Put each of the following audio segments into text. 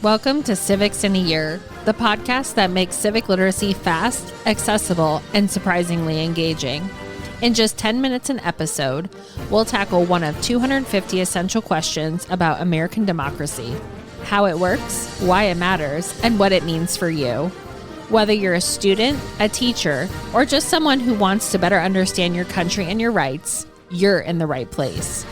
Welcome to Civics in a Year, the podcast that makes civic literacy fast, accessible, and surprisingly engaging. In just 10 minutes an episode, we'll tackle one of 250 essential questions about American democracy, how it works, why it matters, and what it means for you. Whether you're a student, a teacher, or just someone who wants to better understand your country and your rights, you're in the right place.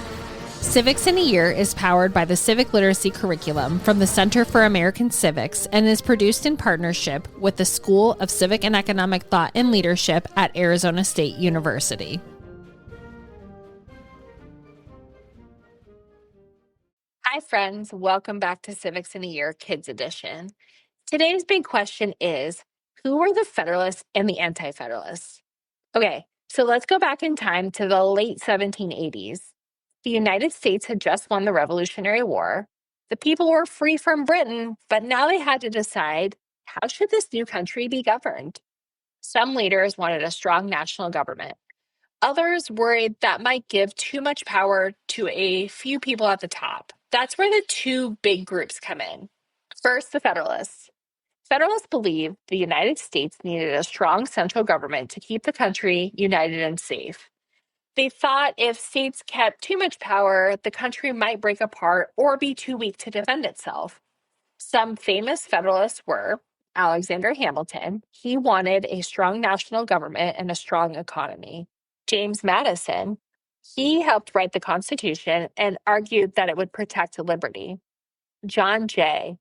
Civics in a Year is powered by the Civic Literacy Curriculum from the Center for American Civics and is produced in partnership with the School of Civic and Economic Thought and Leadership at Arizona State University. Hi friends, welcome back to Civics in a Year Kids Edition. Today's big question is, who were the Federalists and the Anti-Federalists? Okay, so let's go back in time to the late 1780s. The United States had just won the Revolutionary War. The people were free from Britain, but now they had to decide, how should this new country be governed? Some leaders wanted a strong national government. Others worried that might give too much power to a few people at the top. That's where the two big groups come in. First, the Federalists. Federalists believed the United States needed a strong central government to keep the country united and safe. They thought if states kept too much power, the country might break apart or be too weak to defend itself. Some famous Federalists were Alexander Hamilton. He wanted a strong national government and a strong economy. James Madison. He helped write the Constitution and argued that it would protect liberty. John Jay.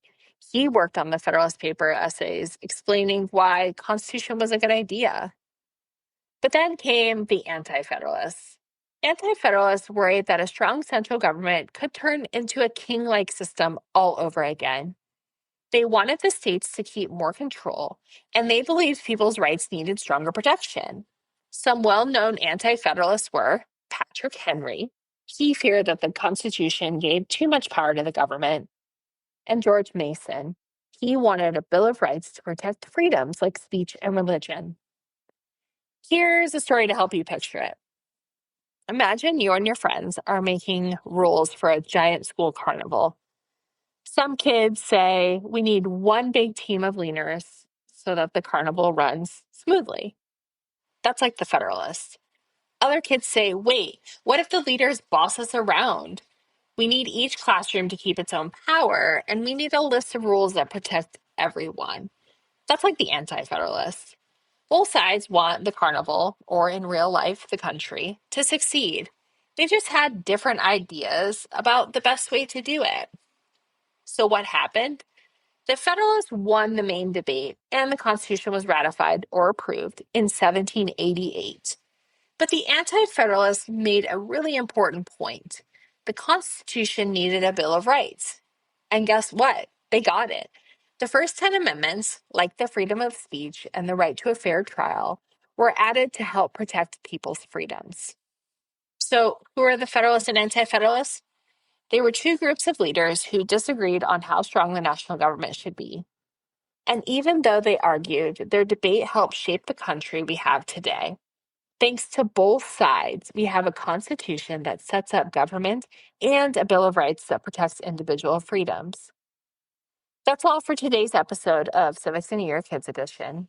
He worked on the Federalist Paper essays, explaining why Constitution was a good idea. But then came the Anti-Federalists. Anti-Federalists worried that a strong central government could turn into a king-like system all over again. They wanted the states to keep more control, and they believed people's rights needed stronger protection. Some well-known Anti-Federalists were Patrick Henry. He feared that the Constitution gave too much power to the government. And George Mason. He wanted a Bill of Rights to protect freedoms like speech and religion. Here's a story to help you picture it. Imagine you and your friends are making rules for a giant school carnival. Some kids say, we need one big team of leaders so that the carnival runs smoothly. That's like the Federalists. Other kids say, wait, what if the leaders boss us around? We need each classroom to keep its own power, and we need a list of rules that protect everyone. That's like the Anti-Federalists. Both sides want the carnival, or in real life, the country, to succeed. They just had different ideas about the best way to do it. So what happened? The Federalists won the main debate, and the Constitution was ratified or approved in 1788. But the Anti-Federalists made a really important point. The Constitution needed a Bill of Rights. And guess what? They got it. The first 10 amendments, like the freedom of speech and the right to a fair trial, were added to help protect people's freedoms. So, who are the Federalists and Anti-Federalists? They were two groups of leaders who disagreed on how strong the national government should be. And even though they argued, their debate helped shape the country we have today. Thanks to both sides, we have a Constitution that sets up government and a Bill of Rights that protects individual freedoms. That's all for today's episode of Civics in a Year Kids Edition.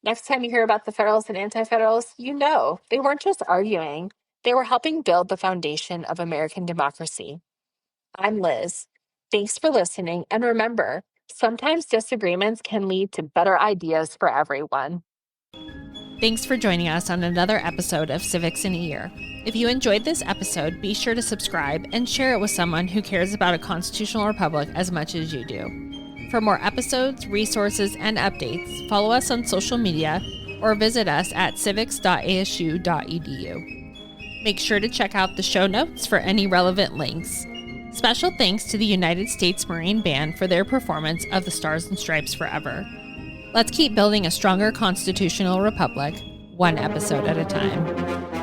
Next time you hear about the Federalists and Anti-Federalists, you know they weren't just arguing. They were helping build the foundation of American democracy. I'm Liz. Thanks for listening. And remember, sometimes disagreements can lead to better ideas for everyone. Thanks for joining us on another episode of Civics in a Year. If you enjoyed this episode, be sure to subscribe and share it with someone who cares about a constitutional republic as much as you do. For more episodes, resources, and updates, follow us on social media or visit us at civics.asu.edu. Make sure to check out the show notes for any relevant links. Special thanks to the United States Marine Band for their performance of the Stars and Stripes Forever. Let's keep building a stronger constitutional republic, one episode at a time.